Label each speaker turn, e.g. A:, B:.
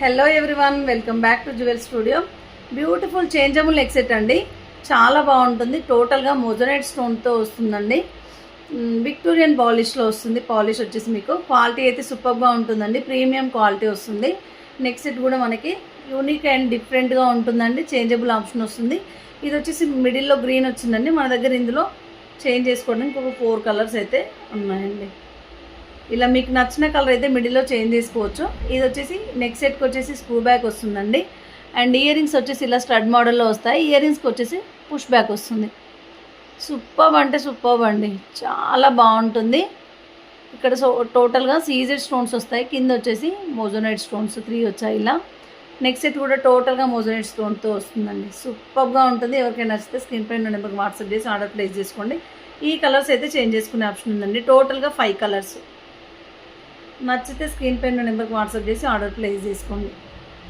A: Hello everyone, welcome back to jewel studio. Beautiful changeable neck set అండి. చాలా బాగుంటుంది. టోటల్గా మోజనైట్ స్టోన్తో వస్తుందండి. విక్టోరియన్ పాలిష్లో వస్తుంది. పాలిష్ వచ్చేసి మీకు క్వాలిటీ అయితే సూపర్గా ఉంటుందండి. ప్రీమియం క్వాలిటీ వస్తుంది. నెక్ సెట్ కూడా మనకి యూనిక్ అండ్ డిఫరెంట్గా ఉంటుందండి. చేంజబుల్ ఆప్షన్ వస్తుంది. ఇది వచ్చేసి మిడిల్లో గ్రీన్ వచ్చిందండి. మన దగ్గర ఇందులో చేంజ్ చేసుకోవడానికి ఒక 4 కలర్స్ అయితే ఉన్నాయండి. ఇలా మీకు నచ్చిన కలర్ అయితే మిడిల్లో చేంజ్ చేసుకోవచ్చు. ఇది వచ్చేసి నెక్ సెట్కి వచ్చేసి స్క్రూ బ్యాక్ వస్తుందండి. అండ్ ఇయర్ రింగ్స్ వచ్చేసి ఇలా స్టడ్ మోడల్లో వస్తాయి. ఇయర్ రింగ్స్కి వచ్చేసి పుష్ బ్యాక్ వస్తుంది. సూపర్ అంటే సూపర్ అండి. చాలా బాగుంటుంది. ఇక్కడ టోటల్గా సీజెడ్ స్టోన్స్ వస్తాయి. కింద వచ్చేసి మోజోనైట్ స్టోన్స్ 3 వచ్చాయి. ఇలా నెక్ సెట్ కూడా టోటల్గా మోజోనైట్ స్టోన్తో వస్తుందండి. సూపర్గా ఉంటుంది. ఎవరికైనా నచ్చితే స్క్రీన్ పైన నెంబర్కి వాట్సాప్ చేసి ఆర్డర్ ప్లేస్ చేసుకోండి. ఈ కలర్స్ అయితే చేంజ్ చేసుకునే ఆప్షన్ ఉందండి. టోటల్గా 5 కలర్స్. నచ్చితే స్క్రీన్ పైన నెంబర్కి వాట్సాప్ చేసి ఆర్డర్ ప్లేస్ చేసుకోండి.